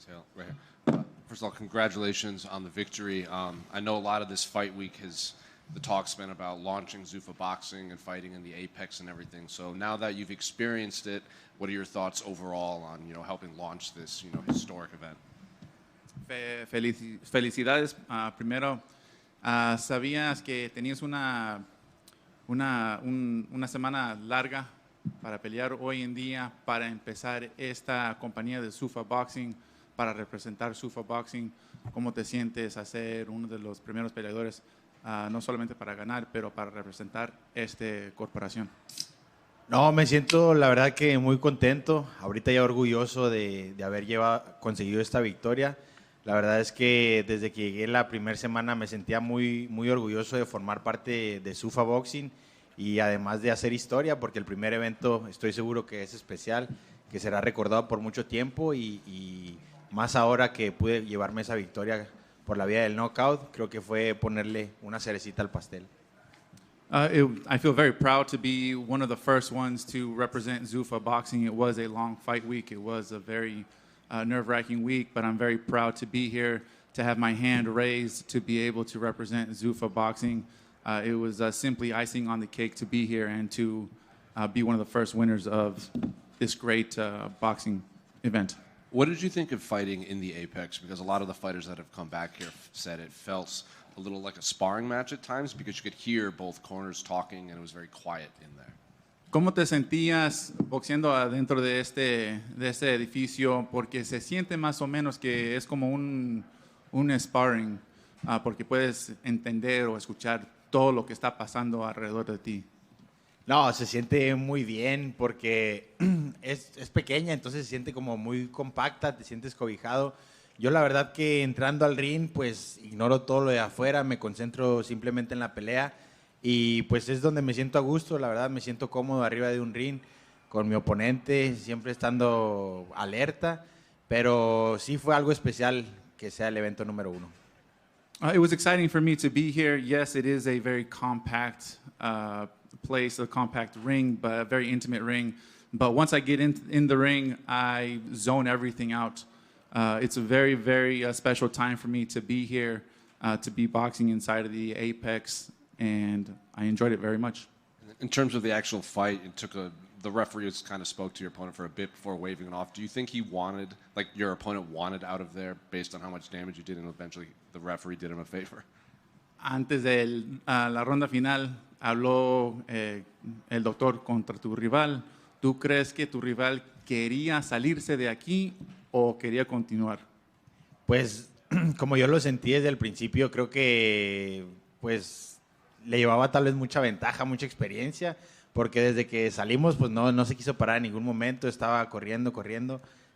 Tail, right here. First of all, congratulations on the victory. I know a lot of this fight week the talk's been about launching Zuffa Boxing and fighting in the Apex and everything. So now that you've experienced it, what are your thoughts overall on helping launch this historic event? Felicidades. Primero, sabías que tenías una semana larga para pelear hoy en día, para empezar esta compañía de Zuffa Boxing, para representar Zuffa Boxing. ¿Cómo te sientes a ser uno de los primeros peleadores, no solamente para ganar, pero para representar esta corporación? No, me siento la verdad que muy contento, ahorita ya orgulloso de haber conseguido esta victoria. La verdad es que desde que llegué la primera semana me sentía muy, muy orgulloso de formar parte de Zuffa Boxing y además de hacer historia, porque el primer evento estoy seguro que es especial, que será recordado por mucho tiempo y más ahora que pude llevarme esa victoria por la vía del knockout, creo que fue ponerle una cerecita al pastel. I feel very proud to be one of the first ones to represent Zuffa Boxing. It was a long fight week. It was a very nerve-wracking week, but I'm very proud to be here, to have my hand raised, to be able to represent Zuffa Boxing. It was simply icing on the cake to be here and to be one of the first winners of this great boxing event. What did you think of fighting in the Apex? Because a lot of the fighters that have come back here said it felt a little like a sparring match at times because you could hear both corners talking and it was very quiet in there. ¿Cómo te sentías boxeando adentro de este edificio? Porque se siente más o menos que es como un sparring, porque puedes entender o escuchar todo lo que está pasando alrededor de ti. No, se siente muy bien porque es pequeña, entonces se siente como muy compacta, te sientes cobijado. Yo la verdad que entrando al ring, pues ignoro todo lo de afuera, me concentro simplemente en la pelea y pues es donde me siento a gusto, la verdad me siento cómodo arriba de un ring con mi oponente, siempre estando alerta, pero sí fue algo especial que sea el evento número 1. It was exciting for me to be here. Yes, it is a very compact place, a compact ring, but a very intimate ring. But once I get in the ring, I zone everything out. It's a very, very special time for me to be here, to be boxing inside of the Apex, and I enjoyed it very much. In terms of the actual fight, the referee kind of spoke to your opponent for a bit before waving it off. Do you think your opponent wanted out of there based on how much damage you did and eventually the referee did him a favor? Antes de la ronda final, habló el doctor contra tu rival. ¿Tú crees que tu rival quería salirse de aquí o quería continuar? Pues como yo lo sentí desde el principio, creo que pues le llevaba tal vez mucha ventaja, mucha experiencia, porque desde que salimos pues no se quiso parar en ningún momento, estaba corriendo.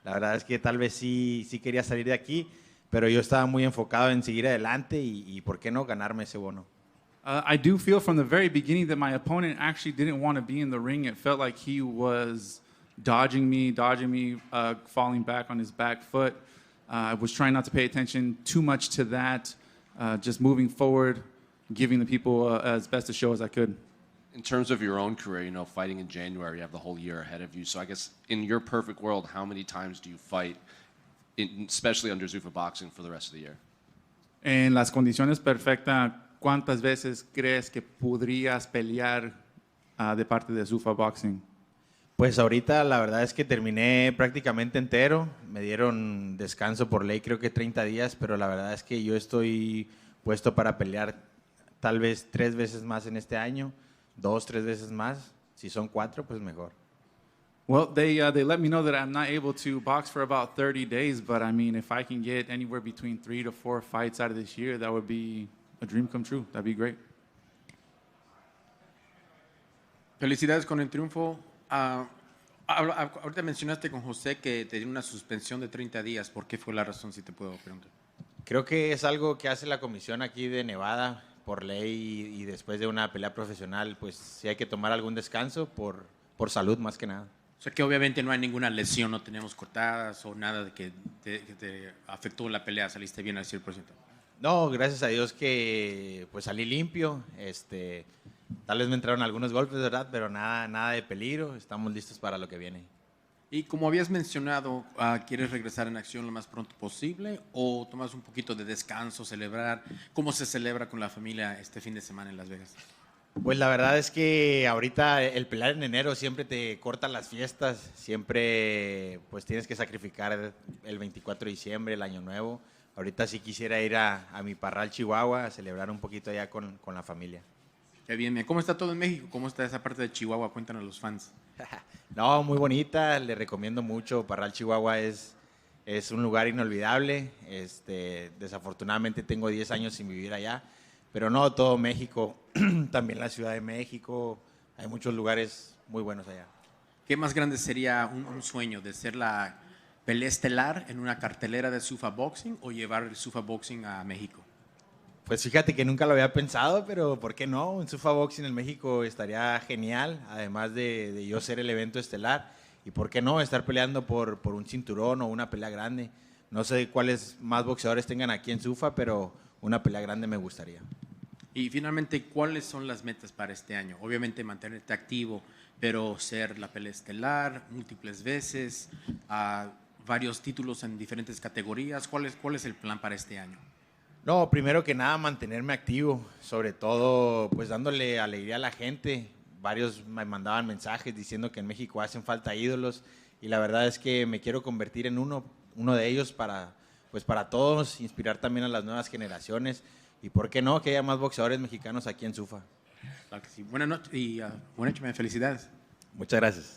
La verdad es que tal vez sí quería salir de aquí, pero yo estaba muy enfocado en seguir adelante y ¿por qué no ganarme ese bono? I do feel from the very beginning that my opponent actually didn't want to be in the ring. It felt like he was dodging me, falling back on his back foot. I was trying not to pay attention too much to that, just moving forward, giving the people as best a show as I could. In terms of your own career, fighting in January, you have the whole year ahead of you. So I guess in your perfect world, how many times do you fight, especially under Zuffa Boxing, for the rest of the year? En las condiciones perfectas, ¿cuántas veces crees que podrías pelear de parte de Zuffa Boxing? Pues ahorita la verdad es que terminé prácticamente entero, me dieron descanso por ley, creo que 30 días, pero la verdad es que yo estoy puesto para pelear tal vez 3 veces más en este año, 2, 3 veces más, si son 4 pues mejor. Well, they let me know that I'm not able to box for about 30 days, but I mean, if I can get anywhere between 3 to 4 fights out of this year, that would be a dream come true. That'd be great. Felicidades con el triunfo. Ahorita mencionaste con José que te dieron una suspensión de 30 días. ¿Por qué fue la razón, si te puedo preguntar? Creo que es algo que hace la comisión aquí de Nevada por ley y después de una pelea profesional, pues sí hay que tomar algún descanso por salud más que nada. O sea que obviamente no hay ninguna lesión, no tenemos cortadas o nada de que te afectó la pelea, saliste bien al 100%. No, gracias a Dios que pues salí limpio, tal vez me entraron algunos golpes, ¿verdad? Pero nada de peligro, estamos listos para lo que viene. Y como habías mencionado, ¿quieres regresar en acción lo más pronto posible o tomas un poquito de descanso, celebrar? ¿Cómo se celebra con la familia este fin de semana en Las Vegas? Pues la verdad es que ahorita el pelear en enero siempre te corta las fiestas, siempre pues tienes que sacrificar el 24 de diciembre, el año nuevo. Ahorita sí quisiera ir a mi parral Chihuahua a celebrar un poquito allá con la familia. Qué bien. ¿Cómo está todo en México? ¿Cómo está esa parte de Chihuahua? Cuéntanos a los fans. No, muy bonita, le recomiendo mucho. Parral Chihuahua es un lugar inolvidable. Desafortunadamente tengo 10 años sin vivir allá, pero no todo México, también la Ciudad de México, hay muchos lugares muy buenos allá. ¿Qué más grande sería un sueño de ser la pelea estelar en una cartelera de Zuffa Boxing o llevar el Zuffa Boxing a México? Pues fíjate que nunca lo había pensado, pero ¿por qué no? Un Zuffa Boxing en México estaría genial, además de yo ser el evento estelar. ¿Y por qué no estar peleando por un cinturón o una pelea grande? No sé cuáles más boxeadores tengan aquí en Zuffa, pero una pelea grande me gustaría. Y finalmente, ¿cuáles son las metas para este año? Obviamente mantenerte activo, pero ser la pelea estelar múltiples veces, varios títulos en diferentes categorías. ¿Cuál es el plan para este año? No, primero que nada mantenerme activo, sobre todo pues dándole alegría a la gente. Varios me mandaban mensajes diciendo que en México hacen falta ídolos y la verdad es que me quiero convertir en uno de ellos pues para todos, inspirar también a las nuevas generaciones y por qué no, que haya más boxeadores mexicanos aquí en Sufa. Claro que sí. Buenas noches y buenas noches, felicidades. Muchas gracias.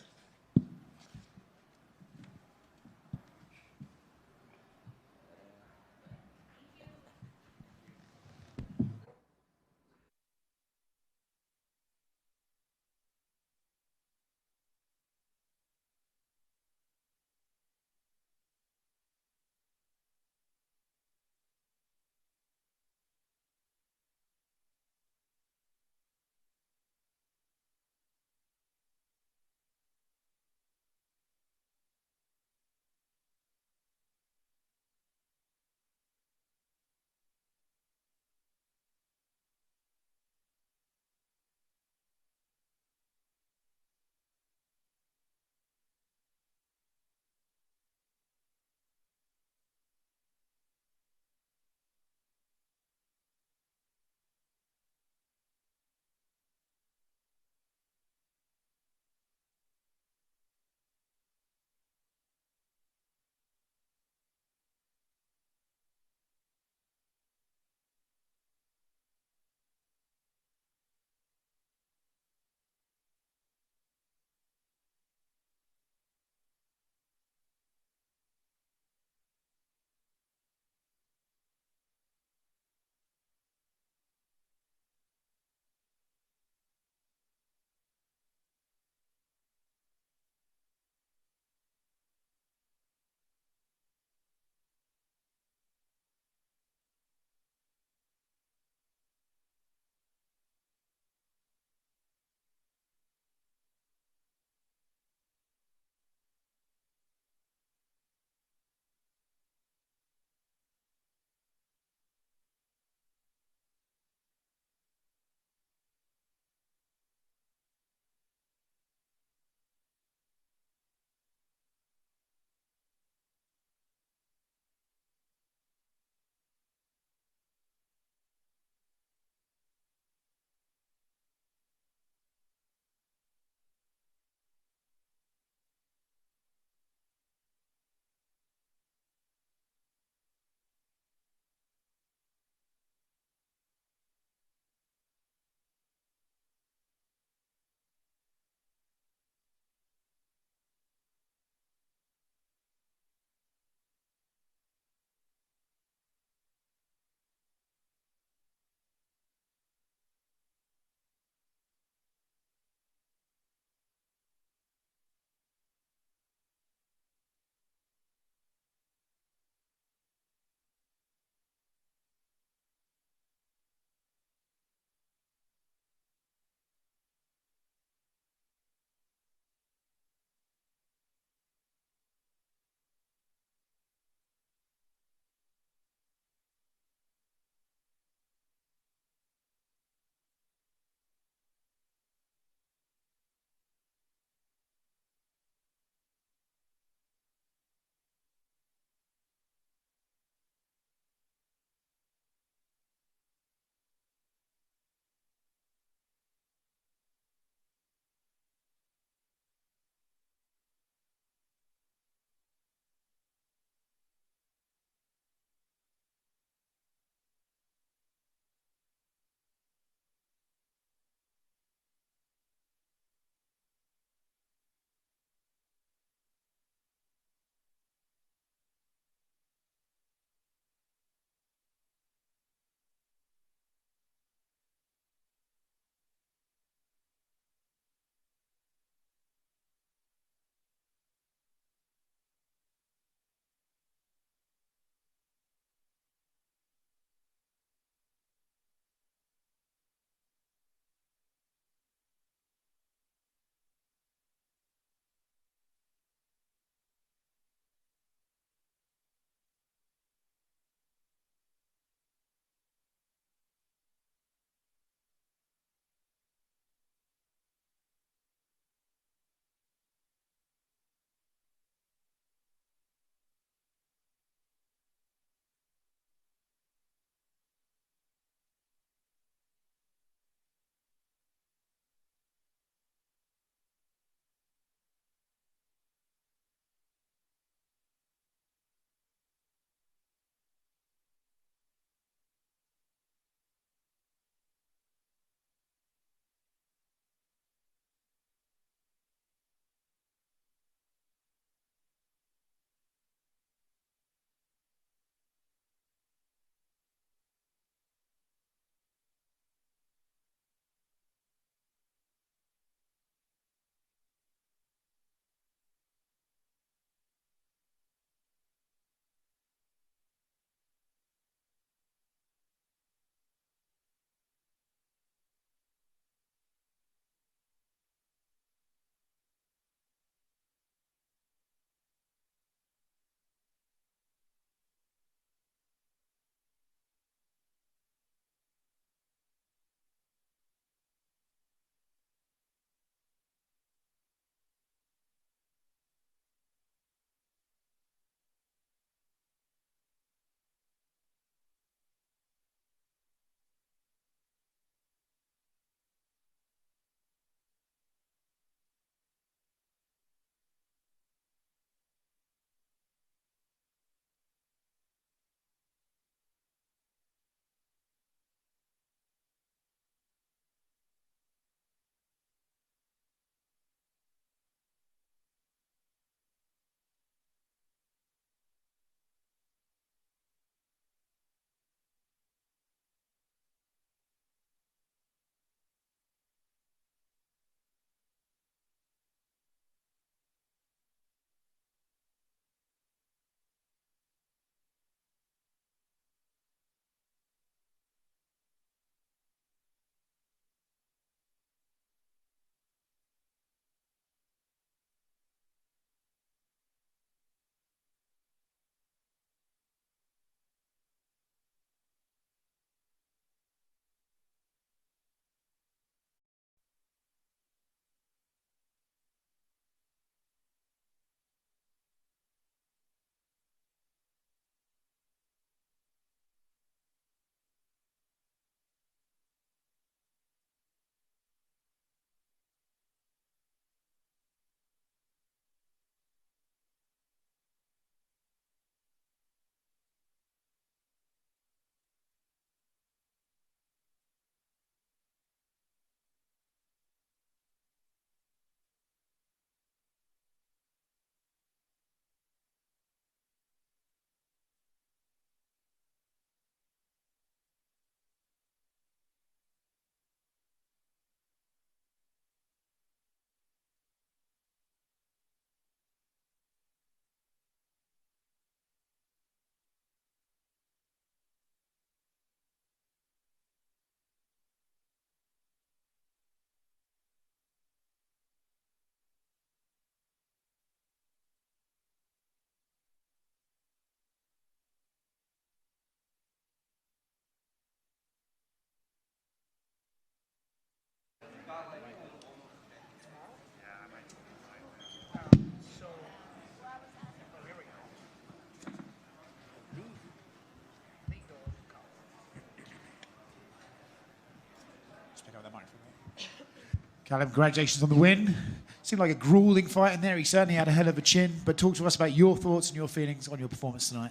Callum, congratulations on the win. Seemed like a grueling fight in there. He certainly had a hell of a chin. But talk to us about your thoughts and your feelings on your performance tonight.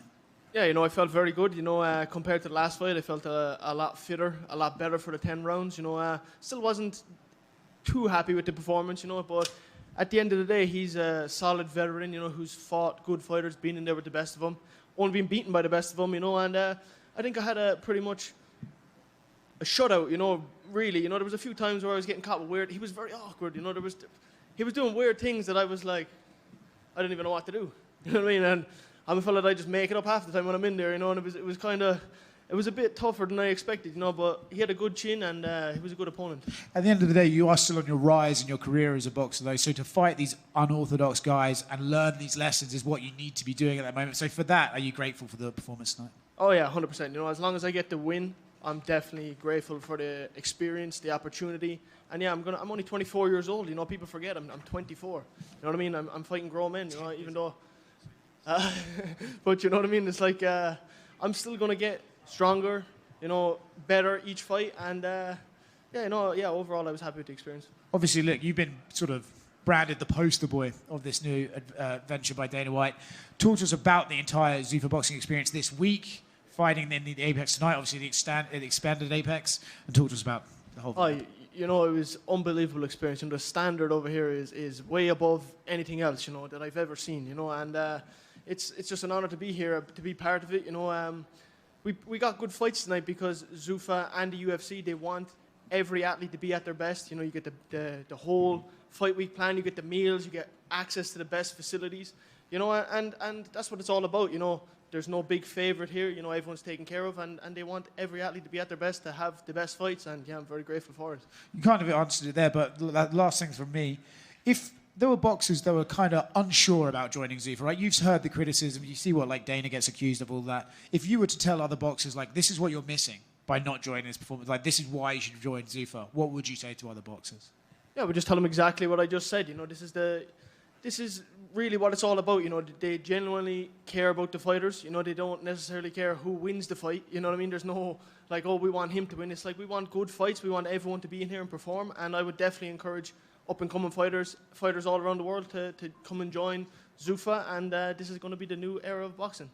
Yeah, I felt very good. Compared to the last fight, I felt a lot fitter, a lot better for the 10 rounds. Still wasn't too happy with the performance, but at the end of the day, he's a solid veteran, who's fought good fighters, been in there with the best of them, only been beaten by the best of them, and I think I had a pretty much a shutout, really. There was a few times where I was getting caught with weird. He was very awkward, he was doing weird things that I was like, I didn't even know what to do. You know what I mean? And I'm a fella that I just make it up half the time when I'm in there, and it was a bit tougher than I expected, but he had a good chin and he was a good opponent. At the end of the day, you are still on your rise in your career as a boxer, though. So to fight these unorthodox guys and learn these lessons is what you need to be doing at that moment. So for that, are you grateful for the performance tonight? Oh yeah, 100%. As long as I get the win, I'm definitely grateful for the experience, the opportunity. And yeah, I'm only 24 years old. People forget I'm 24. You know what I mean? I'm fighting grown men. Even though. But you know what I mean? It's like I'm still gonna get stronger. Better each fight. And overall, I was happy with the experience. Obviously, look, you've been sort of branded the poster boy of this new venture by Dana White. Talk to us about the entire Zuffa Boxing experience this week, fighting in the Apex tonight, obviously the expanded Apex, and talk to us about the whole thing. It was unbelievable experience. The standard over here is way above anything else, that I've ever seen, and it's just an honor to be here, to be part of it, We got good fights tonight because Zuffa and the UFC, they want every athlete to be at their best. You get the whole fight week plan, you get the meals, you get access to the best facilities, and that's what it's all about, There's no big favorite here, everyone's taken care of, and they want every athlete to be at their best, to have the best fights, and yeah, I'm very grateful for it. You kind of answered it there, but last thing from me. If there were boxers that were kind of unsure about joining Zuffa, right? You've heard the criticism, you see what Dana gets accused of, all that. If you were to tell other boxers, this is what you're missing by not joining this performance, this is why you should join Zuffa, what would you say to other boxers? Yeah, we just tell them exactly what I just said, this is really what it's all about, they genuinely care about the fighters, they don't necessarily care who wins the fight, you know what I mean? There's no, we want him to win. It's we want good fights, we want everyone to be in here and perform, and I would definitely encourage up-and-coming fighters all around the world to come and join Zuffa, and this is going to be the new era of boxing.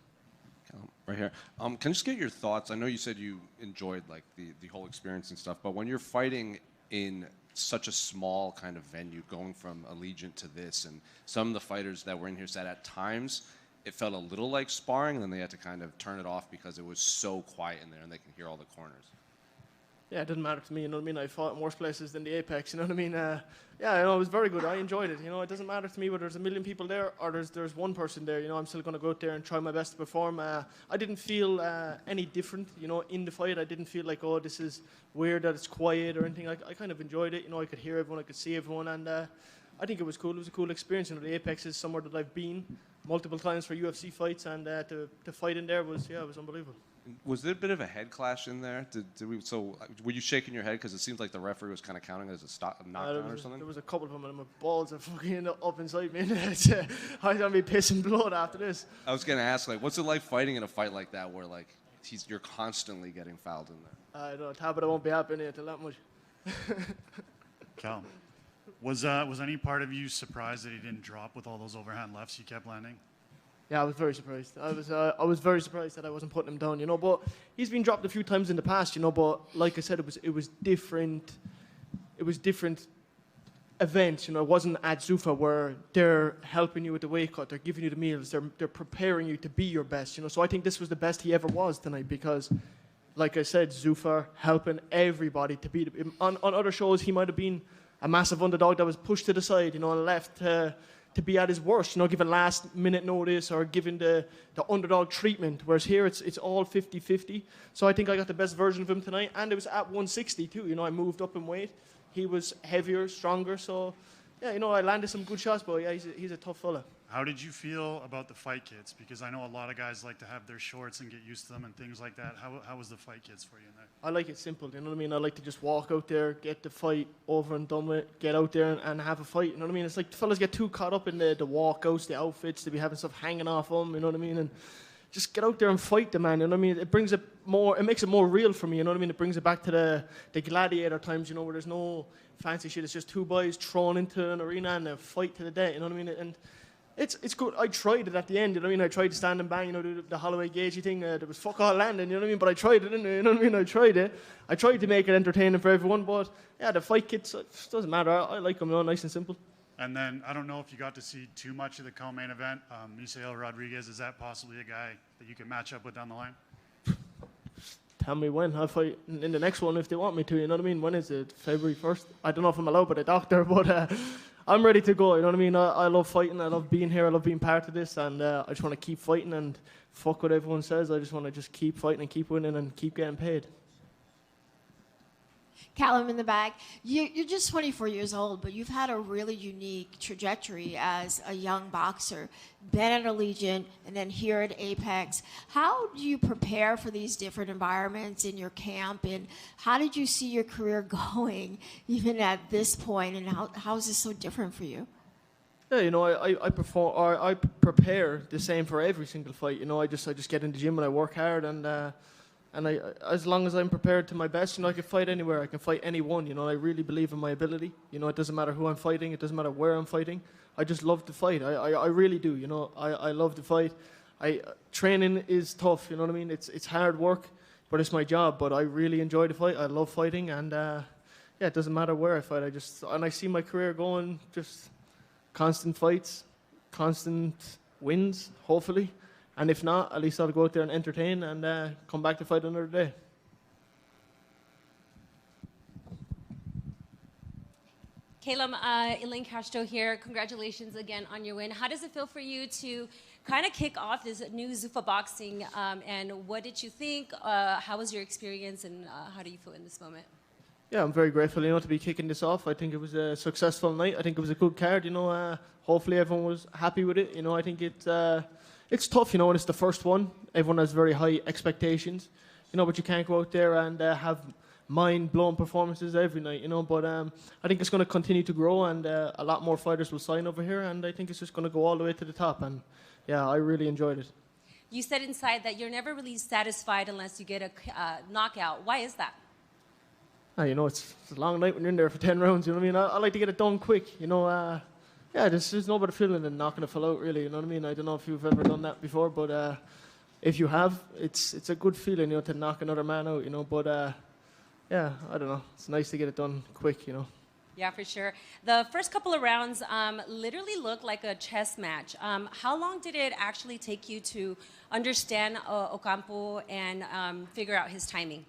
Right here. Can I just get your thoughts? I know you said you enjoyed the whole experience and stuff, but when you're fighting in such a small kind of venue, going from Allegiant to this, and some of the fighters that were in here said at times it felt a little like sparring, and then they had to kind of turn it off because it was so quiet in there and they can hear all the corners. Yeah, it didn't matter to me, you know what I mean? I fought in worse places than the Apex, you know what I mean? It was very good. I enjoyed it, it doesn't matter to me whether there's a million people there or there's one person there, I'm still going to go out there and try my best to perform. I didn't feel any different, in the fight. I didn't feel like, this is weird that it's quiet or anything. I kind of enjoyed it, I could hear everyone, I could see everyone, and I think it was cool. It was a cool experience. The Apex is somewhere that I've been multiple times for UFC fights, and to fight in there was unbelievable. Was there a bit of a head clash in there? Were you shaking your head because it seems like the referee was kind of counting it as a knockdown or something? There was a couple of them, and my balls are fucking up inside me. I'm gonna be pissing blood after this. I was gonna ask, what's it like fighting in a fight like that, where you're constantly getting fouled in there? I don't know, but I won't be happy until that much. Cal, was any part of you surprised that he didn't drop with all those overhand lefts he kept landing? Yeah, I was very surprised. I was very surprised that I wasn't putting him down, But he's been dropped a few times in the past, But like I said, it was different. It was different events, It wasn't at Zuffa where they're helping you with the weight cut, they're giving you the meals, they're preparing you to be your best, So I think this was the best he ever was tonight because, like I said, Zuffa helping everybody to be. On other shows, he might have been a massive underdog that was pushed to the side, and left to be at his worst, given last minute notice or given the underdog treatment, whereas here it's all 50-50. So I think I got the best version of him tonight, and it was at 160 too, I moved up in weight. He was heavier, stronger, so yeah, I landed some good shots, but yeah, he's a tough fella. How did you feel about the fight kits? Because I know a lot of guys like to have their shorts and get used to them and things like that. How was the fight kits for you in there? I like it simple, you know what I mean? I like to just walk out there, get the fight over and done with, get out there and have a fight, you know what I mean? It's like the fellas get too caught up in the walkouts, the outfits, to be having stuff hanging off them, you know what I mean? And just get out there and fight the man. You know what I mean? It makes it more real for me. You know what I mean? It brings it back to the gladiator times. You know, where there's no fancy shit. It's just two boys thrown into an arena and a fight to the death. You know what I mean? And it's good. I tried it at the end. You know what I mean? I tried to stand and bang. You know, the Holloway Gagey thing. There was fuck all landing. You know what I mean? But I tried it. You know what I mean? I tried it. I tried to make it entertaining for everyone. But yeah, the fight kits, it doesn't matter. I like them. You know, nice and simple. And then I don't know if you got to see too much of the co-main event. Misael Rodriguez, is that possibly a guy that you can match up with down the line? Tell me when. I'll fight in the next one if they want me to. You know what I mean? When is it? February 1st? I don't know if I'm allowed by the doctor, but I'm ready to go. You know what I mean? I love fighting. I love being here. I love being part of this. And I just want to keep fighting and fuck what everyone says. I just want to just keep fighting and keep winning and keep getting paid. Callum in the back. You're just 24 years old, but you've had a really unique trajectory as a young boxer. Been at Allegiant and then here at Apex. How do you prepare for these different environments in your camp, and how did you see your career going even at this point, and how is this so different for you? Yeah, you know, I prepare the same for every single fight. You know, I just get in the gym and I work hard, and as long as I'm prepared to my best, you know, I can fight anywhere. I can fight anyone. You know, I really believe in my ability. You know, it doesn't matter who I'm fighting. It doesn't matter where I'm fighting. I just love to fight. I really do. You know, I love to fight. Training is tough. You know what I mean? It's hard work, but it's my job. But I really enjoy the fight. I love fighting, and yeah, it doesn't matter where I fight. I see my career going just constant fights, constant wins, hopefully. And if not, at least I'll go out there and entertain and come back to fight another day. Caleb, Elaine Castro here. Congratulations again on your win. How does it feel for you to kind of kick off this new Zuffa Boxing? And what did you think? How was your experience? And how do you feel in this moment? Yeah, I'm very grateful, you know, to be kicking this off. I think it was a successful night. I think it was a good card, you know. Hopefully everyone was happy with it. You know, I think it's tough, you know, when it's the first one. Everyone has very high expectations, you know, but you can't go out there and have mind-blowing performances every night, you know. But I think it's going to continue to grow, and a lot more fighters will sign over here, and I think it's just going to go all the way to the top. And yeah, I really enjoyed it. You said inside that you're never really satisfied unless you get a knockout. Why is that? You know, it's a long night when you're in there for 10 rounds, you know what I mean? I like to get it done quick, you know. Yeah, there's no better feeling than knocking a fellow out, really, you know what I mean? I don't know if you've ever done that before, but if you have, it's a good feeling, you know, to knock another man out, you know. But yeah, I don't know. It's nice to get it done quick, you know. Yeah, for sure. The first couple of rounds literally looked like a chess match. How long did it actually take you to understand Ocampo and figure out his timing?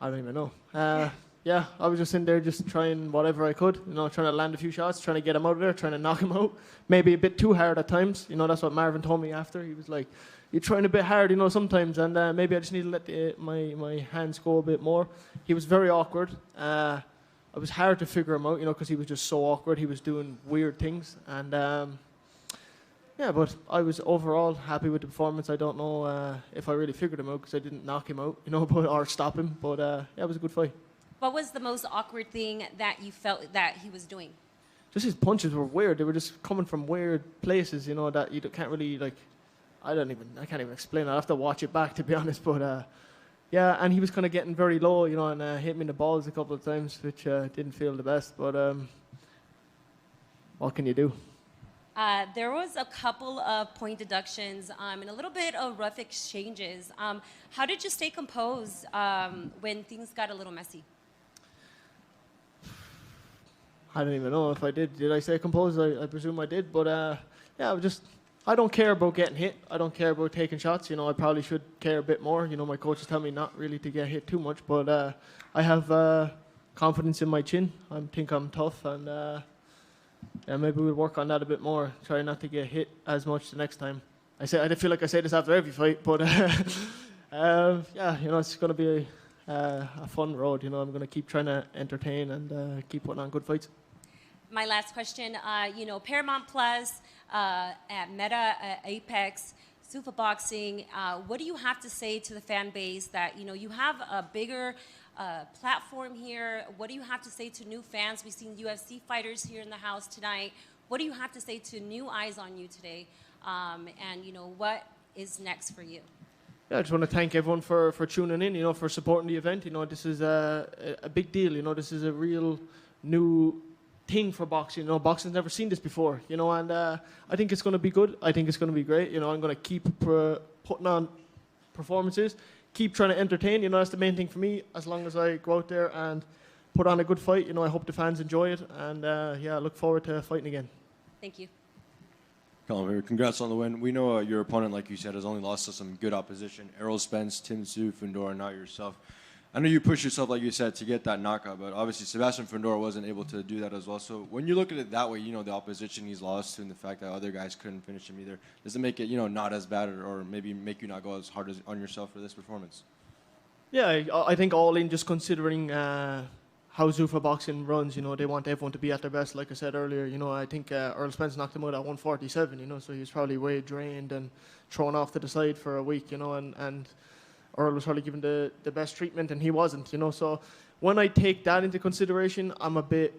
I don't even know. Yeah, I was just in there just trying whatever I could, you know, trying to land a few shots, trying to get him out of there, trying to knock him out. Maybe a bit too hard at times. You know, that's what Marvin told me after. He was like, you're trying a bit hard, you know, sometimes, and maybe I just need to let my hands go a bit more. He was very awkward. It was hard to figure him out, you know, because he was just so awkward. He was doing weird things, and yeah, but I was overall happy with the performance. I don't know if I really figured him out because I didn't knock him out, you know, or stop him. But yeah, it was a good fight. What was the most awkward thing that you felt that he was doing? Just his punches were weird. They were just coming from weird places, you know, that you can't really, like, I can't even explain it. I have to watch it back, to be honest. But yeah, and he was kind of getting very low, you know, and hit me in the balls a couple of times, which didn't feel the best. But what can you do? There was a couple of point deductions and a little bit of rough exchanges. How did you stay composed when things got a little messy? I don't even know if I did. Did I stay composed? I presume I did. But yeah, I don't care about getting hit. I don't care about taking shots. You know, I probably should care a bit more. You know, my coaches tell me not really to get hit too much. But I have confidence in my chin. I think I'm tough, and yeah, maybe we'll work on that a bit more. Try not to get hit as much the next time. I feel like I say this after every fight, but yeah, you know, it's going to be a fun road. You know, I'm going to keep trying to entertain and keep putting on good fights. My last question, you know, Paramount Plus, at Meta, at Apex, Zuffa Boxing, what do you have to say to the fan base that, you know, you have a bigger platform here? What do you have to say to new fans? We've seen UFC fighters here in the house tonight. What do you have to say to new eyes on you today? and what is next for you? Yeah, I just want to thank everyone for tuning in, for supporting the event. This is a big deal. This is a real new thing for boxing. Boxing's never seen this before, and I think it's going to be good. I think it's going to be great. I'm going to keep putting on performances, keep trying to entertain. That's the main thing for me. As long as I go out there and put on a good fight, I hope the fans enjoy it. And I look forward to fighting again. Thank you. Colin, here, congrats on the win. We know your opponent, like you said, has only lost to some good opposition. Errol Spence, Tim Tszyu, Fundora, not yourself. I know you pushed yourself, like you said, to get that knockout, but obviously Sebastian Fundora wasn't able to do that as well. So when you look at it that way, the opposition he's lost to and the fact that other guys couldn't finish him either, does it make it, not as bad or maybe make you not go as hard on yourself for this performance? Yeah, I think all in, just considering how Zuffa Boxing runs, they want everyone to be at their best. Like I said earlier, I think Earl Spence knocked him out at 147, so he was probably way drained and thrown off to the side for a week, and Earl was probably given the best treatment and he wasn't, So when I take that into consideration, I'm a bit,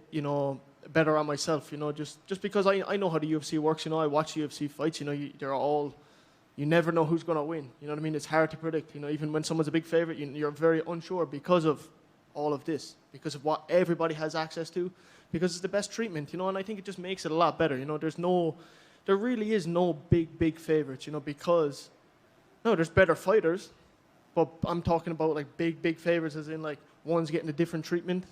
better on myself, just because I know how the UFC works, I watch UFC fights, you never know who's going to win, you know what I mean? It's hard to predict, even when someone's a big favorite, you're very unsure because of all of this, because of what everybody has access to, because it's the best treatment, and I think it just makes it a lot better, there really is no big favorites, because, no, there's better fighters, but I'm talking about like big favorites as in like one's getting a different treatment.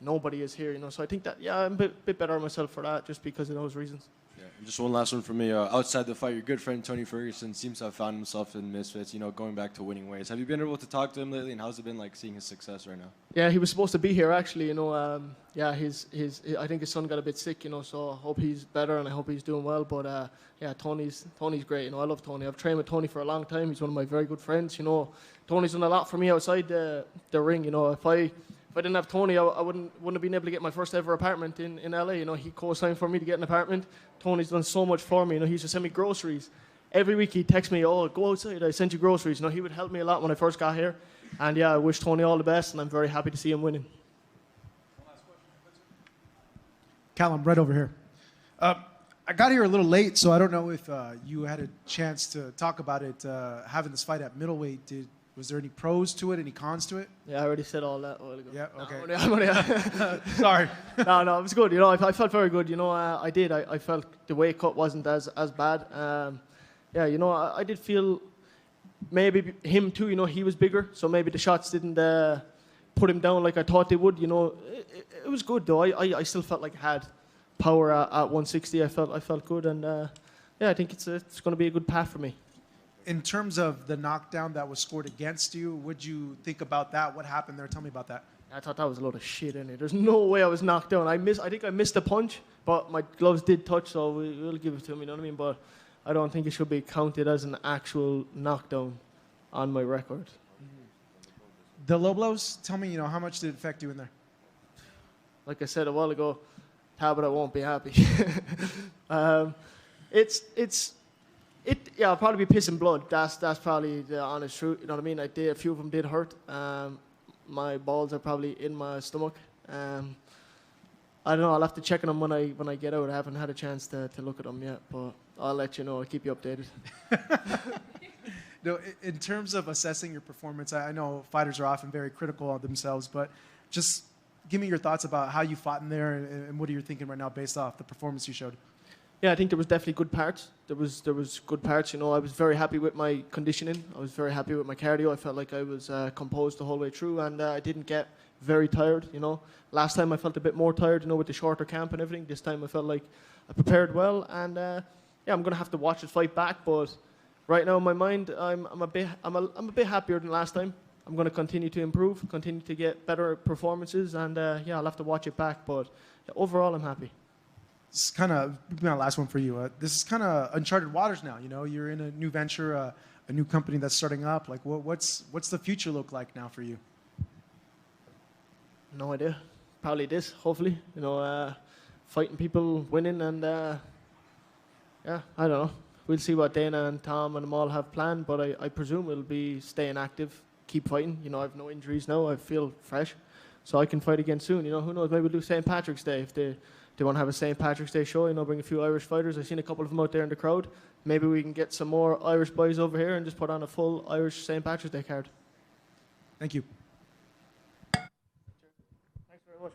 Nobody is here, so I think that, I'm a bit better on myself for that just because of those reasons. Yeah, and just one last one for me. Outside the fight, your good friend Tony Ferguson seems to have found himself in Misfits, going back to winning ways. Have you been able to talk to him lately, and how's it been like seeing his success right now? Yeah, he was supposed to be here actually, I think his son got a bit sick, so I hope he's better and I hope he's doing well. But Tony's great, I love Tony. I've trained with Tony for a long time. He's one of my very good friends, Tony's done a lot for me outside the ring, If I didn't have Tony, I wouldn't have been able to get my first ever apartment in LA. He co-signed for me to get an apartment. Tony's done so much for me. He used to send me groceries. Every week he'd text me, "Oh, go outside, I sent you groceries." He would help me a lot when I first got here. And I wish Tony all the best, and I'm very happy to see him winning. Callum, right over here. I got here a little late, so I don't know if you had a chance to talk about it, having this fight at middleweight. Was there any pros to it, any cons to it? Yeah, I already said all that a while ago. Yeah, okay. Sorry. No, it was good. I felt very good. I did. I felt the weight cut wasn't as bad. I did feel maybe him too, he was bigger, so maybe the shots didn't put him down like I thought they would. It was good though. I still felt like I had power at 160. I felt good, and I think it's going to be a good path for me. In terms of the knockdown that was scored against you, what'd you think about that? What happened there? Tell me about that. I thought that was a load of shit in it. There's no way I was knocked down. I think I missed a punch, but my gloves did touch, so we'll give it to him, you know what I mean? But I don't think it should be counted as an actual knockdown on my record. The low blows, tell me, how much did it affect you in there? Like I said a while ago, Tabata won't be happy. I'll probably be pissing blood. That's probably the honest truth. You know what I mean? A few of them did hurt. My balls are probably in my stomach. I don't know. I'll have to check on them when I get out. I haven't had a chance to look at them yet, but I'll let you know. I'll keep you updated. No, in terms of assessing your performance, I know fighters are often very critical of themselves, but just give me your thoughts about how you fought in there and what are you thinking right now based off the performance you showed. Yeah, I think there was definitely good parts. There was good parts. I was very happy with my conditioning. I was very happy with my cardio. I felt like I was composed the whole way through, and I didn't get very tired. Last time I felt a bit more tired. With the shorter camp and everything. This time I felt like I prepared well, and I'm gonna have to watch the fight back. But right now in my mind, I'm a bit happier than last time. I'm gonna continue to improve, continue to get better performances, and I'll have to watch it back. But overall, I'm happy. This is kind of my last one for you. This is kind of uncharted waters now. You're in a new venture, a new company that's starting up. Like, what's the future look like now for you? No idea. Probably this. Hopefully, fighting people, winning, and I don't know. We'll see what Dana and Tom and them all have planned. But I presume it'll be staying active, keep fighting. I have no injuries now. I feel fresh, so I can fight again soon. Who knows? Maybe we'll do St. Patrick's Day if they want to have a St. Patrick's Day show, bring a few Irish fighters. I've seen a couple of them out there in the crowd. Maybe we can get some more Irish boys over here and just put on a full Irish St. Patrick's Day card. Thank you. Thanks very much.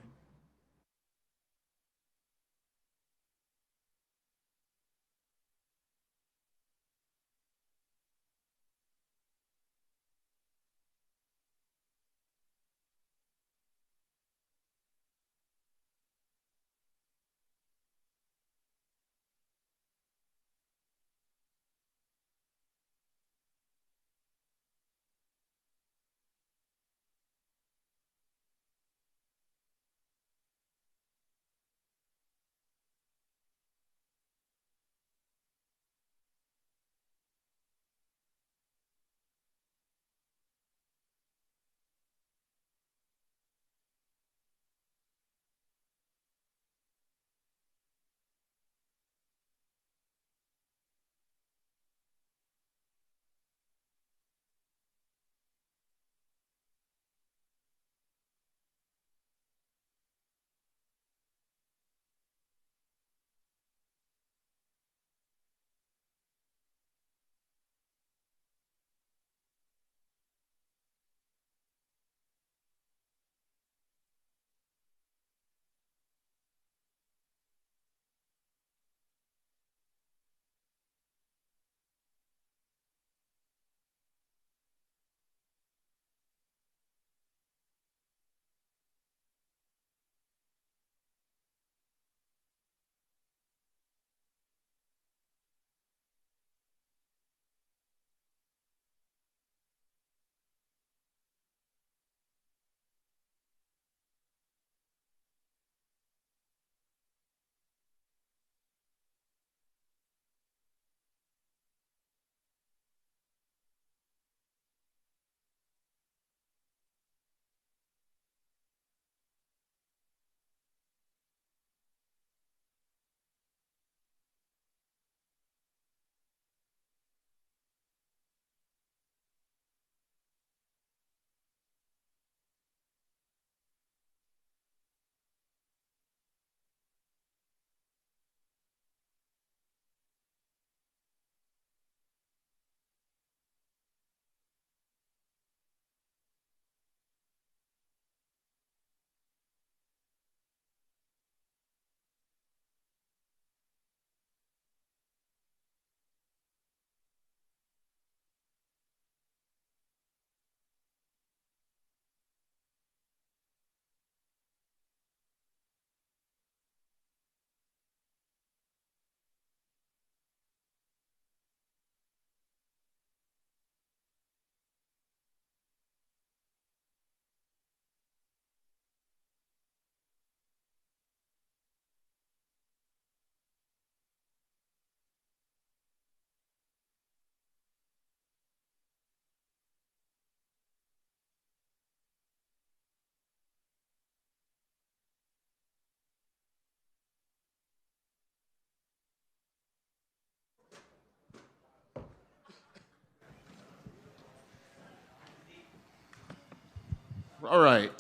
All right.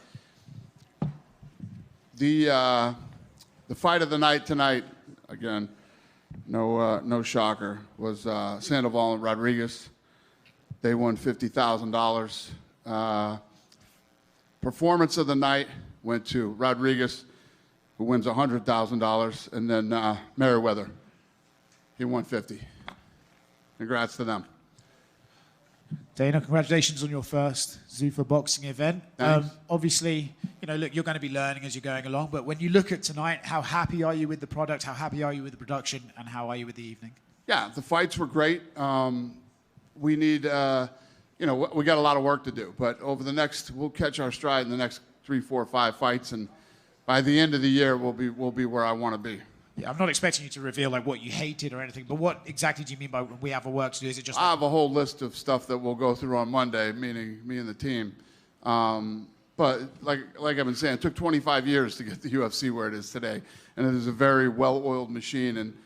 The fight of the night tonight, again, no shocker, was Sandoval and Rodriguez. They won $50,000. Performance of the night went to Rodriguez, who wins $100,000, and then Merriweather, he won 50. Congrats to them. Dana, congratulations on your first Zuffa Boxing event. Obviously, look, you're going to be learning as you're going along, but when you look at tonight, how happy are you with the product? How happy are you with the production? And how are you with the evening? Yeah, the fights were great. We need, we got a lot of work to do, but we'll catch our stride in the next 3, 4, 5 fights, and by the end of the year, we'll be where I want to be. Yeah, I'm not expecting you to reveal what you hated or anything, but what exactly do you mean by we have a work to do? Is it just? I have a whole list of stuff that we'll go through on Monday, meaning me and the team. But like I've been saying, it took 25 years to get the UFC where it is today, and it is a very well-oiled machine, and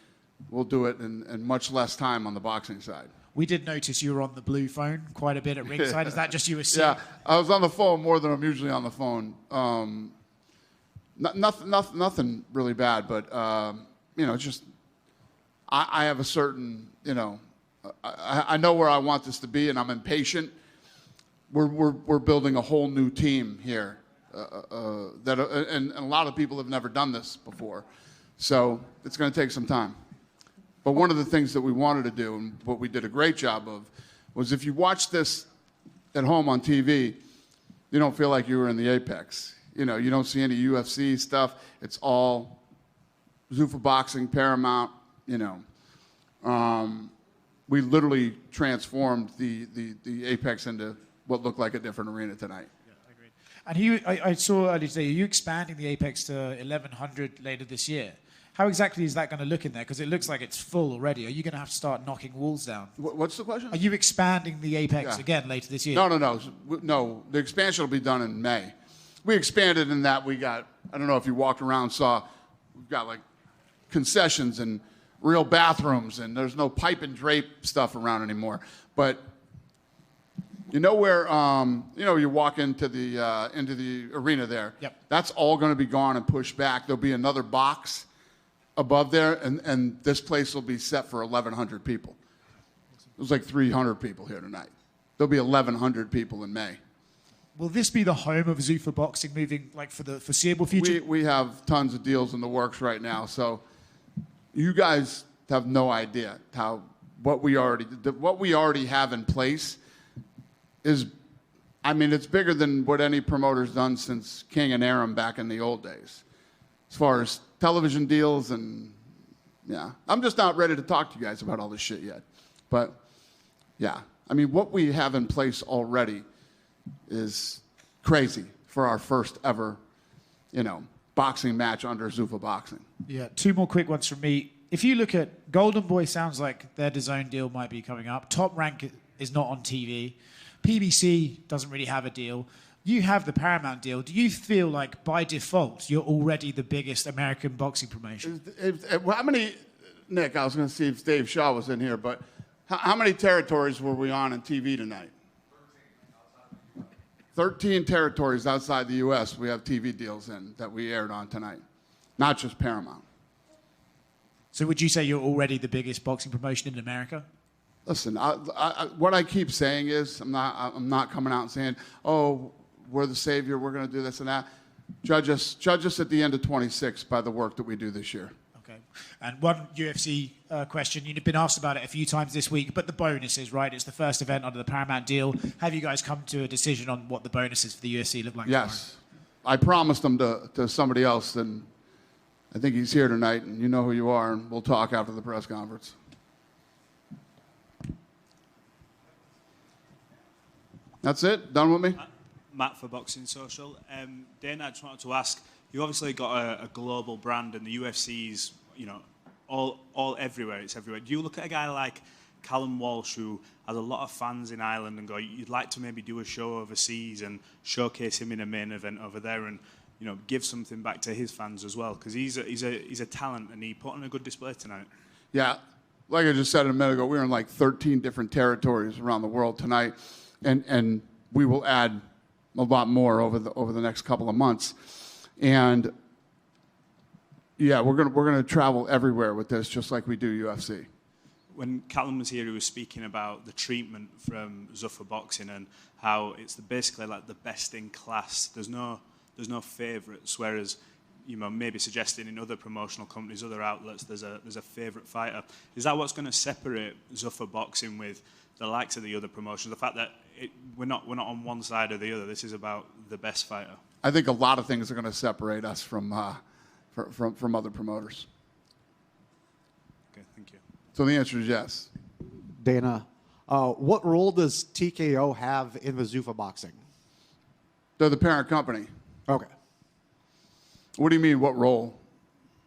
we'll do it in much less time on the boxing side. We did notice you were on the blue phone quite a bit at ringside. Is that just you assume? Yeah, I was on the phone more than I'm usually on the phone. Nothing really bad, but it's just I have a certain, I know where I want this to be, and I'm impatient. We're building a whole new team here, and a lot of people have never done this before, so it's going to take some time. But one of the things that we wanted to do, and what we did a great job of, was if you watch this at home on TV, you don't feel like you were in the Apex. You don't see any UFC stuff. It's all Zuffa Boxing, Paramount. We literally transformed the Apex into what looked like a different arena tonight. Yeah, I agree. And I saw earlier today, are you expanding the Apex to 1,100 later this year? How exactly is that going to look in there? Because it looks like it's full already. Are you going to have to start knocking walls down? What's the question? Are you expanding the Apex again later this year? No. The expansion will be done in May. We expanded in that we got, I don't know if you walked around, saw, we've got like concessions and real bathrooms, and there's no pipe and drape stuff around anymore. But where you walk into the arena there. Yep. That's all going to be gone and pushed back. There'll be another box above there, and this place will be set for 1,100 people. There's like 300 people here tonight. There'll be 1,100 people in May. Will this be the home of Zuffa Boxing moving for the foreseeable future? We have tons of deals in the works right now, so you guys have no idea what we already have in place is, it's bigger than what any promoter's done since King and Aram back in the old days, as far as television deals and I'm just not ready to talk to you guys about all this shit yet, but what we have in place already is crazy for our first ever, boxing match under Zuffa Boxing. Yeah, two more quick ones from me. If you look at Golden Boy, sounds like their DAZN deal might be coming up. Top Rank is not on TV. PBC doesn't really have a deal. You have the Paramount deal. Do you feel like by default you're already the biggest American boxing promotion? How many, Nick, I was going to see if Dave Shaw was in here, but how many territories were we on TV tonight? 13 territories outside the U.S. we have TV deals in that we aired on tonight, not just Paramount. So would you say you're already the biggest boxing promotion in America? Listen, what I keep saying is I'm not coming out and saying, oh, we're the savior, we're going to do this and that. Judge us at the end of 26 by the work that we do this year. Okay. And one UFC question. You've been asked about it a few times this week, but the bonuses, right? It's the first event under the Paramount deal. Have you guys come to a decision on what the bonuses for the UFC look like? Yes. Tomorrow? I promised them to somebody else, and I think he's here tonight, and you know who you are, and we'll talk after the press conference. That's it? Done with me? Matt for Boxing Social. Dana, I just wanted to ask, you obviously got a global brand, and the UFC's, all everywhere. It's everywhere. Do you look at a guy like Callum Walsh, who has a lot of fans in Ireland, and go, you'd like to maybe do a show overseas and showcase him in a main event over there, and give something back to his fans as well, because he's a talent, and he put on a good display tonight. Yeah, like I just said a minute ago, we're in like 13 different territories around the world tonight, and we will add a lot more over the next couple of months, and yeah, we're gonna travel everywhere with this, just like we do UFC. When Callum was here, he was speaking about the treatment from Zuffa Boxing and how it's basically like the best in class. There's no favourites, whereas maybe suggesting in other promotional companies, other outlets, there's a favourite fighter. Is that what's going to separate Zuffa Boxing with the likes of the other promotions? The fact that we're not on one side or the other. This is about the best fighter. I think a lot of things are going to separate us from other promoters. Okay, thank you. So the answer is yes. Dana, what role does TKO have in the Zuffa Boxing? They're the parent company. Okay. What do you mean, what role?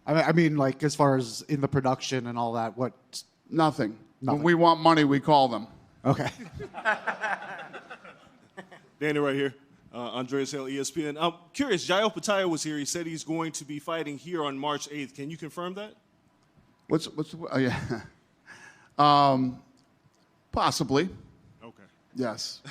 I mean, like, as far as in the production and all that, what? Nothing. When we want money, we call them. Okay. Danny right here. Andreas Hale, ESPN. I'm curious, Jael Pataya was here. He said he's going to be fighting here on March 8th. Can you confirm that? Oh, yeah. Possibly. Okay. Yes.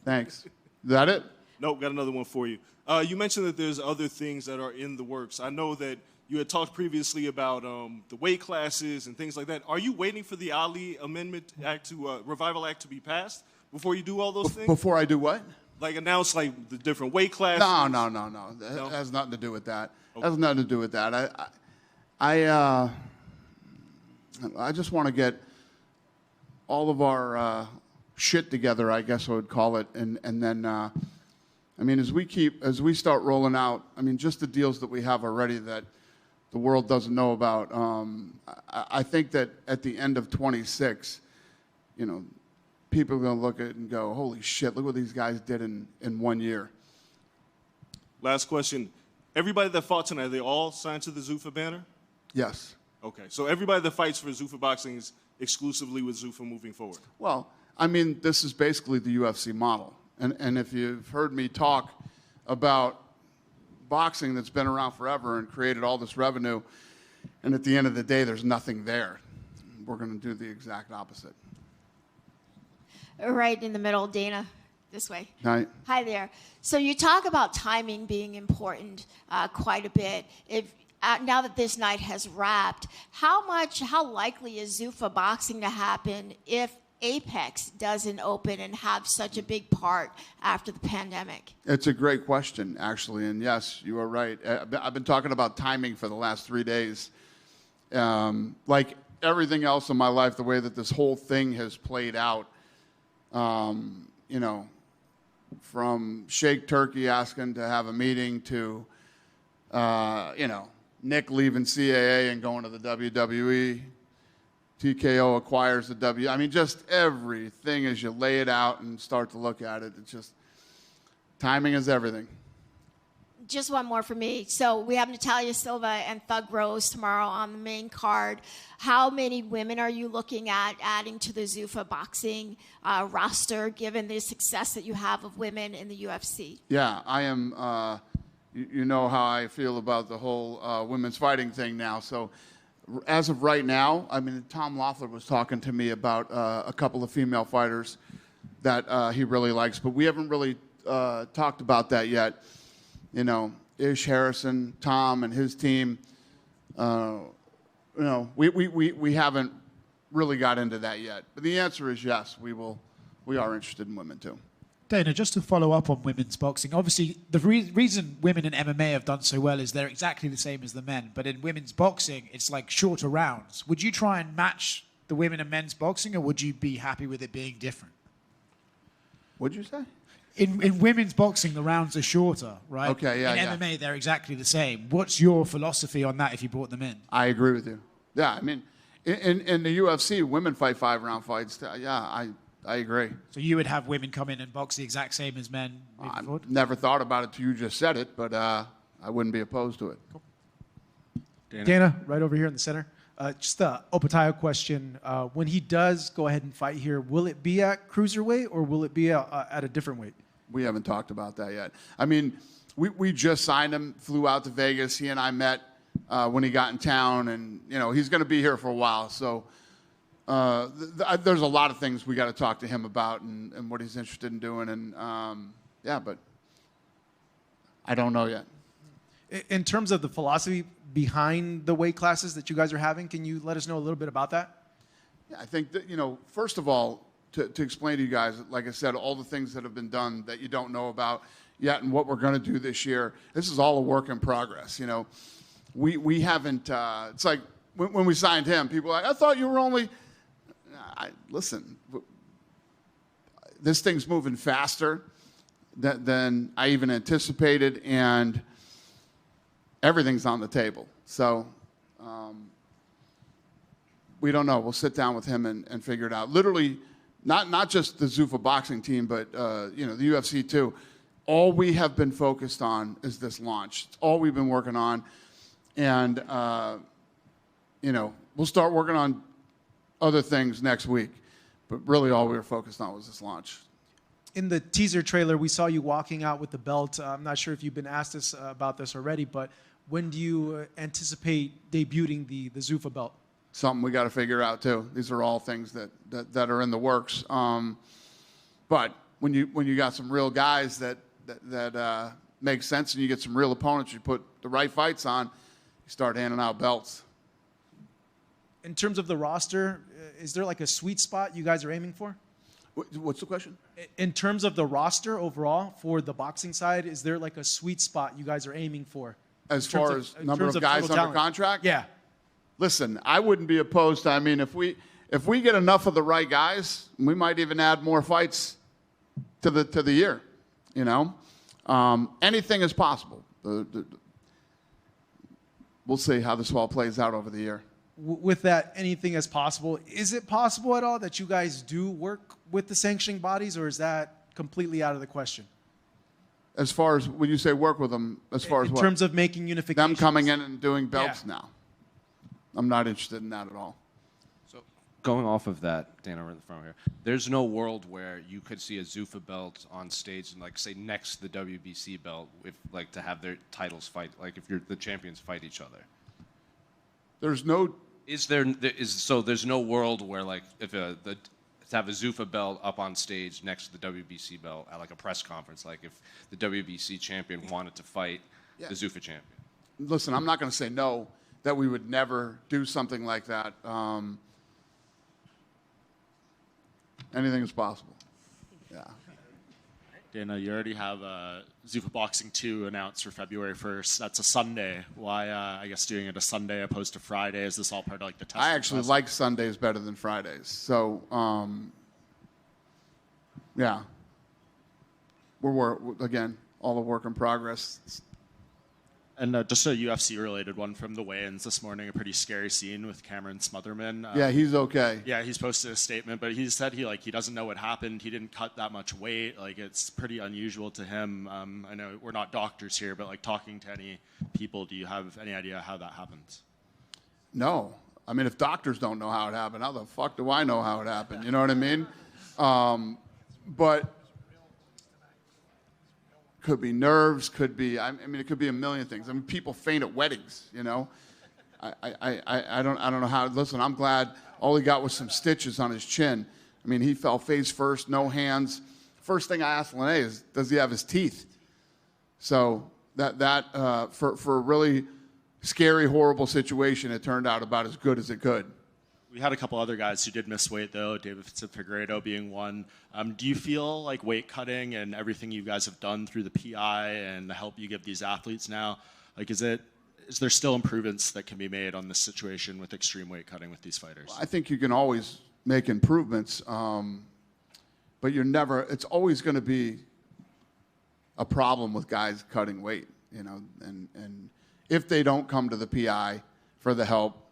Thanks. Is that it? Nope, got another one for you. You mentioned that there's other things that are in the works. I know that you had talked previously about the weight classes and things like that. Are you waiting for the Ali Amendment Act to Revival Act to be passed before you do all those things? Before I do what? Like announce like the different weight classes? No. That has nothing to do with that. Okay. Has nothing to do with that. I just want to get all of our shit together, I guess I would call it, and then I mean, as we start rolling out, I mean, just the deals that we have already that the world doesn't know about. I think that at the end of 26, you know, people are going to look at it and go, holy shit, look what these guys did in 1 year. Last question. Everybody that fought tonight, they all signed to the Zuffa banner? Yes. Okay, so everybody that fights for Zuffa Boxing is exclusively with Zuffa moving forward? Well, I mean, this is basically the UFC model. And if you've heard me talk about boxing that's been around forever and created all this revenue, and at the end of the day, there's nothing there, we're going to do the exact opposite. Right in the middle, Dana, this way. Hi. Hi there. So you talk about timing being important quite a bit. Now that this night has wrapped, how likely is Zuffa Boxing to happen if Apex doesn't open and have such a big part after the pandemic? It's a great question, actually, and yes, you are right. I've been talking about timing for the last 3 days. Like everything else in my life, the way that this whole thing has played out, you know, from Sheikh Turkey asking to have a meeting to, you know, Nick leaving CAA and going to the WWE, TKO acquires the W. I mean, just everything as you lay it out and start to look at it. It's just, timing is everything. Just one more for me. So we have Natalia Silva and Thug Rose tomorrow on the main card. How many women are you looking at adding to the Zuffa Boxing roster, given the success that you have of women in the UFC? Yeah, I am. You know how I feel about the whole women's fighting thing now. So as of right now, I mean, Tom Loeffler was talking to me about a couple of female fighters that he really likes, but we haven't really talked about that yet. You know, Ish Harrison, Tom, and his team. You know, we haven't really got into that yet. But the answer is yes. We are interested in women too. Dana, just to follow up on women's boxing, obviously the reason women in MMA have done so well is they're exactly the same as the men. But in women's boxing, it's like shorter rounds. Would you try and match the women and men's boxing, or would you be happy with it being different? What'd you say? In women's boxing, the rounds are shorter, right? Okay, yeah, In MMA, they're exactly the same. What's your philosophy on that if you brought them in? I agree with you. Yeah, I mean, in the UFC, women fight 5-round fights. Yeah, I agree. So you would have women come in and box the exact same as men moving forward? Never thought about it till you just said it, but I wouldn't be opposed to it. Cool. Dana, right over here in the center. Just a Opatayo question. When he does go ahead and fight here, will it be at cruiserweight or will it be at a different weight? We haven't talked about that yet. I mean, we just signed him, flew out to Vegas. He and I met when he got in town, and, you know, he's going to be here for a while. So there's a lot of things we got to talk to him about and what he's interested in doing. And, yeah, but I don't know yet. In terms of the philosophy behind the weight classes that you guys are having, can you let us know a little bit about that? Yeah, I think that, you know, first of all, to explain to you guys, like I said, all the things that have been done that you don't know about yet and what we're going to do this year, this is all a work in progress. You know, we haven't, it's like when we signed him, people were like, I thought you were only, listen, this thing's moving faster than I even anticipated, and everything's on the table. So we don't know. We'll sit down with him and figure it out. Literally, not just the Zuffa Boxing team, but you know, the UFC too. All we have been focused on is this launch. It's all we've been working on, and you know, we'll start working on other things next week. But really, all we were focused on was this launch. In the teaser trailer, we saw you walking out with the belt. I'm not sure if you've been asked this about this already, but when do you anticipate debuting the Zuffa belt? Something we got to figure out too. These are all things that are in the works. But when you got some real guys that makes sense, and you get some real opponents, you put the right fights on, you start handing out belts. In terms of the roster, is there like a sweet spot you guys are aiming for? What's the question? In terms of the roster overall for the boxing side, is there like a sweet spot you guys are aiming for? As far as number of guys under contract? Yeah. Listen, I wouldn't be opposed to, I mean, if we get enough of the right guys, we might even add more fights to the year, you know? Anything is possible. We'll see how this all plays out over the year. With that, anything is possible. Is it possible at all that you guys do work with the sanctioning bodies, or is that completely out of the question? As far as, when you say work with them, as far as what? In terms of making unification. Them coming in and doing belts now. I'm not interested in that at all. So going off of that, Dana, we're in the front here. There's no world where you could see a Zuffa belt on stage and, like, say, next to the WBC belt, if, like, to have their titles fight, like, if the champions fight each other. There's no. So there's no world where, like, if to have a Zuffa belt up on stage next to the WBC belt at, like, a press conference, like if the WBC champion wanted to fight the Zuffa champion. Listen, I'm not going to say no, that we would never do something like that. Anything is possible. Yeah. Dana, you already have Zuffa Boxing 2 announced for February 1st. That's a Sunday. Why, I guess, doing it a Sunday opposed to Friday? Is this all part of, like, the test? I actually like Sundays better than Fridays. So, yeah. We're again, all a work in progress. And just a UFC-related one from the weigh-ins this morning, a pretty scary scene with Cameron Smotherman. Yeah, he's okay. Yeah, he's posted a statement, but he said he doesn't know what happened. He didn't cut that much weight. Like, it's pretty unusual to him. I know we're not doctors here, but, like, talking to any people, do you have any idea how that happens? No. I mean, if doctors don't know how it happened, how the fuck do I know how it happened? You know what I mean? But could be nerves, could be, I mean, it could be a million things. I mean, people faint at weddings, you know? I don't know how, listen, I'm glad all he got was some stitches on his chin. I mean, he fell face first, no hands. First thing I asked Lene is, does he have his teeth? So for a really scary, horrible situation, it turned out about as good as it could. We had a couple other guys who did miss weight, though, David Figueiredo being one. Do you feel like weight cutting and everything you guys have done through the PI and the help you give these athletes now, like, is there still improvements that can be made on this situation with extreme weight cutting with these fighters? I think you can always make improvements, but it's always going to be a problem with guys cutting weight, you know, and if they don't come to the PI for the help,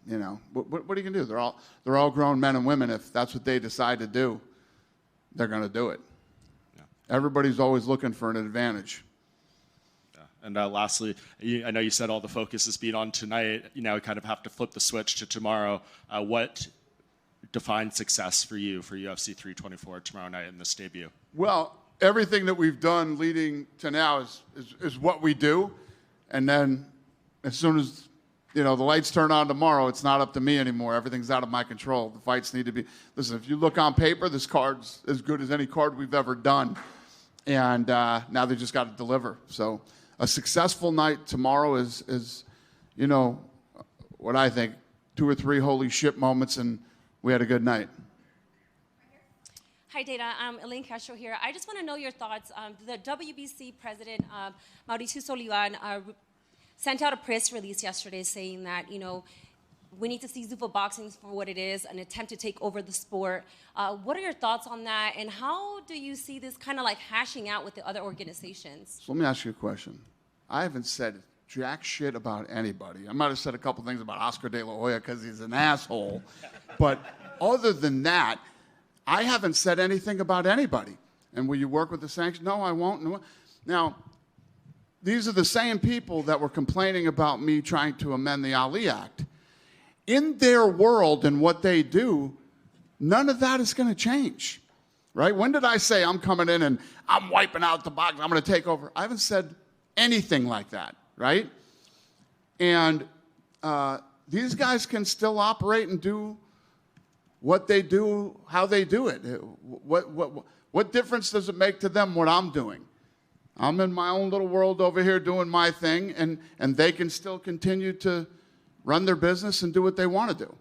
you know, what are you going to do? They're all grown men and women. If that's what they decide to do, they're going to do it. Yeah. Everybody's always looking for an advantage. Yeah. And lastly, I know you said all the focus is being on tonight. You now kind of have to flip the switch to tomorrow. What defines success for you for UFC 324 tomorrow night in this debut? Well, everything that we've done leading to now is what we do. And then as soon as, you know, the lights turn on tomorrow, it's not up to me anymore. Everything's out of my control. The fights need to be... Listen, if you look on paper, this card's as good as any card we've ever done. And now they just got to deliver. So a successful night tomorrow is, you know, what I think, 2 or 3 holy shit moments, and we had a good night. Hi, Dana. Elaine Castro here. I just want to know your thoughts. The WBC president, Mauricio Solivan, sent out a press release yesterday saying that, you know, we need to see Zuffa Boxing for what it is, an attempt to take over the sport. What are your thoughts on that, and how do you see this kind of like hashing out with the other organizations? So let me ask you a question. I haven't said jack shit about anybody. I might have said a couple things about Oscar De La Hoya because he's an asshole. But other than that, I haven't said anything about anybody. And will you work with the sanctions? No, I won't. No. Now, these are the same people that were complaining about me trying to amend the Ali Act. In their world and what they do, none of that is going to change, right? When did I say I'm coming in and I'm wiping out the box, I'm going to take over? I haven't said anything like that, right? And these guys can still operate and do what they do, how they do it. What difference does it make to them what I'm doing? I'm in my own little world over here doing my thing, and they can still continue to run their business and do what they want to do.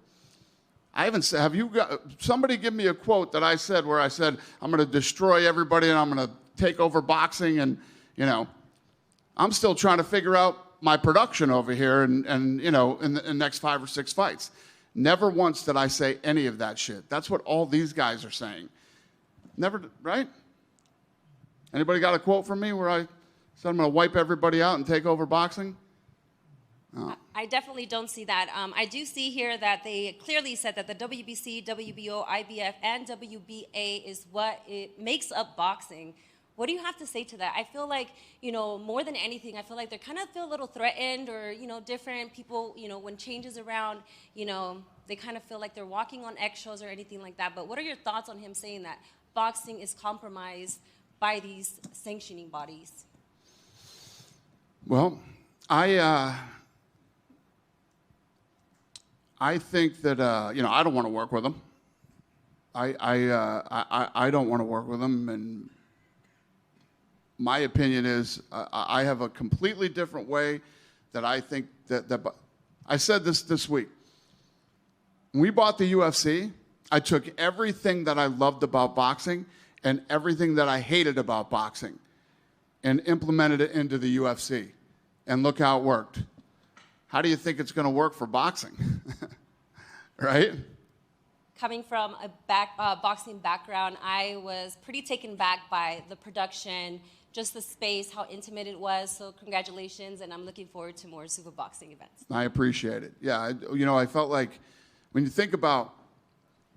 I haven't said, have you got, somebody give me a quote that I said where I said, I'm going to destroy everybody and I'm going to take over boxing, and, you know, I'm still trying to figure out my production over here and you know, in the next 5 or 6 fights. Never once did I say any of that shit. That's what all these guys are saying. Never, right? Anybody got a quote from me where I said I'm going to wipe everybody out and take over boxing? No. I definitely don't see that. I do see here that they clearly said that the WBC, WBO, IBF, and WBA is what it makes up boxing. What do you have to say to that? I feel like, you know, more than anything, I feel like they kind of feel a little threatened, or, you know, different people, you know, when change is around, you know, they kind of feel like they're walking on eggshells or anything like that. But what are your thoughts on him saying that boxing is compromised by these sanctioning bodies? Well, I think that, you know, I don't want to work with them. I don't want to work with them, and my opinion is I have a completely different way that I think that I said this week. When we bought the UFC, I took everything that I loved about boxing and everything that I hated about boxing and implemented it into the UFC. And look how it worked. How do you think it's going to work for boxing? Right? Coming from a boxing background, I was pretty taken back by the production, just the space, how intimate it was. So congratulations, and I'm looking forward to more Zuffa Boxing events. I appreciate it. Yeah, you know, I felt like when you think about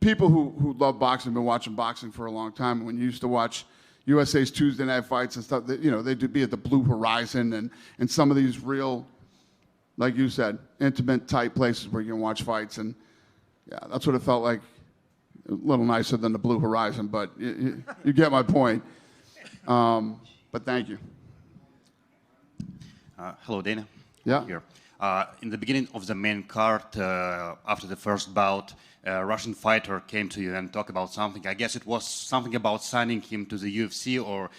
people who love boxing, been watching boxing for a long time, when you used to watch USA's Tuesday night fights and stuff, you know, they'd be at the Blue Horizon and some of these real, like you said, intimate type places where you can watch fights. And yeah, that's what it felt like. A little nicer than the Blue Horizon, but you get my point. But thank you. Hello, Dana. Yeah. Here. In the beginning of the main card, after the first bout, a Russian fighter came to you and talked about something. I guess it was something about signing him to the UFC, or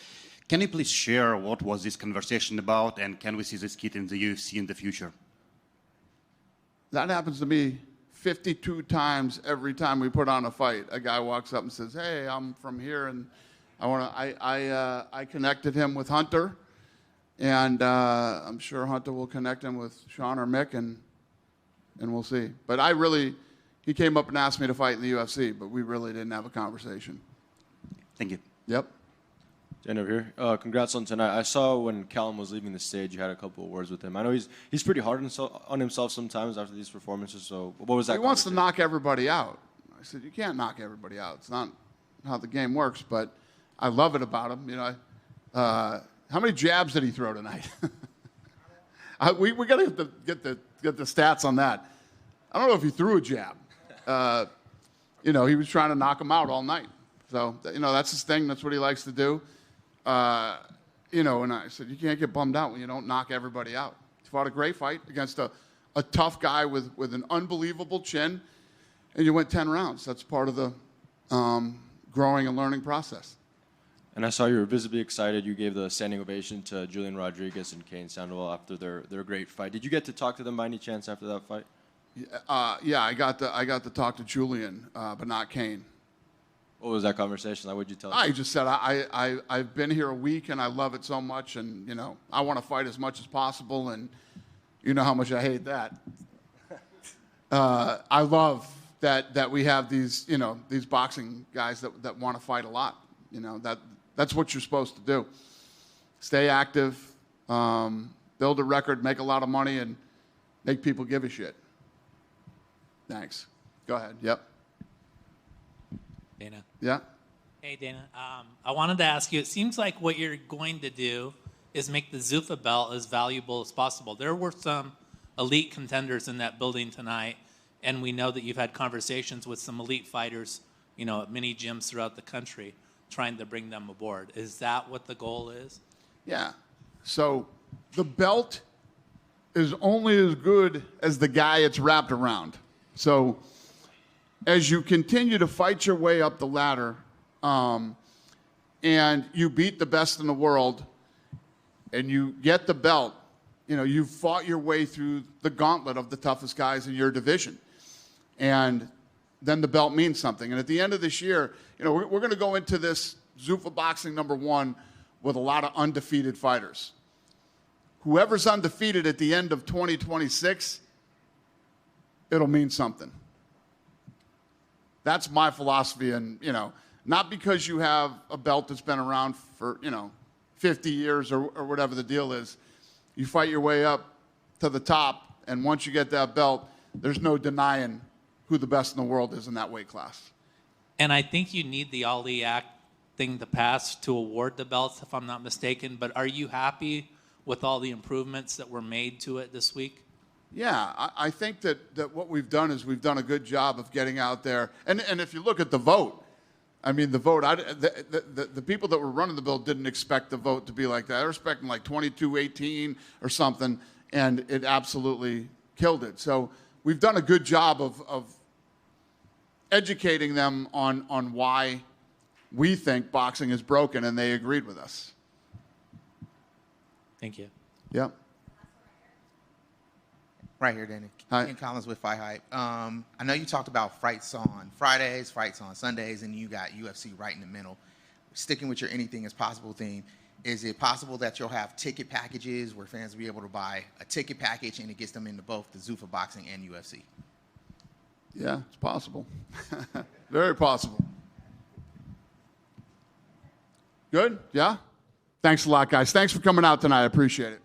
can you please share what was this conversation about, and can we see this kid in the UFC in the future? That happens to me 52 times every time we put on a fight. A guy walks up and says, "Hey, I'm from here, and I connected him with Hunter, and I'm sure Hunter will connect him with Sean or Mick, and we'll see." But he came up and asked me to fight in the UFC, but we really didn't have a conversation. Thank you. Yep. Jen over here. Congrats on tonight. I saw when Callum was leaving the stage, you had a couple of words with him. I know he's pretty hard on himself sometimes after these performances. So what was that? He wants to knock everybody out. I said, you can't knock everybody out. It's not how the game works. But I love it about him. You know, how many jabs did he throw tonight? We got to get the stats on that. I don't know if he threw a jab. You know, he was trying to knock him out all night. So you know, that's his thing. That's what he likes to do. You know, and I said, you can't get bummed out when you don't knock everybody out. He fought a great fight against a tough guy with an unbelievable chin, and you went 10 rounds. That's part of the growing and learning process. And I saw you were visibly excited. You gave the standing ovation to Julian Rodriguez and Kane Sandoval after their great fight. Did you get to talk to them by any chance after that fight? Yeah, I got to talk to Julian, but not Kane. What was that conversation? What did you tell him? I just said, I've been here a week and I love it so much, and, you know, I want to fight as much as possible, and you know how much I hate that. I love that we have these, you know, these boxing guys that want to fight a lot. You know, that's what you're supposed to do. Stay active, build a record, make a lot of money, and make people give a shit. Thanks. Go ahead. Yep. Dana. Yeah. Hey, Dana. I wanted to ask you, it seems like what you're going to do is make the Zuffa belt as valuable as possible. There were some elite contenders in that building tonight, and we know that you've had conversations with some elite fighters, you know, at many gyms throughout the country, trying to bring them aboard. Is that what the goal is? Yeah. So the belt is only as good as the guy it's wrapped around. So as you continue to fight your way up the ladder, and you beat the best in the world, and you get the belt, you've fought your way through the gauntlet of the toughest guys in your division. And then the belt means something. And at the end of this year, we're going to go into this Zuffa Boxing #1 with a lot of undefeated fighters. Whoever's undefeated at the end of 2026, it'll mean something. That's my philosophy. And, not because you have a belt that's been around for, 50 years or whatever the deal is. You fight your way up to the top, and once you get that belt, there's no denying who the best in the world is in that weight class. And I think you need the Ali Act thing to pass to award the belts, if I'm not mistaken. But are you happy with all the improvements that were made to it this week? Yeah, I think that what we've done is we've done a good job of getting out there. And if you look at the vote, I mean, the vote, the people that were running the bill didn't expect the vote to be like that. They were expecting like 22-18 or something, and it absolutely killed it. So we've done a good job of educating them on why we think boxing is broken, and they agreed with us. Thank you. Yep. Right here, Danny. Hi. Ken Collins with Fight Hype. I know you talked about fights on Fridays, fights on Sundays, and you got UFC right in the middle. Sticking with your anything is possible theme, is it possible that you'll have ticket packages where fans will be able to buy a ticket package and it gets them into both the Zuffa Boxing and UFC? Yeah, it's possible. Very possible. Good? Yeah? Thanks a lot, guys. Thanks for coming out tonight. I appreciate it.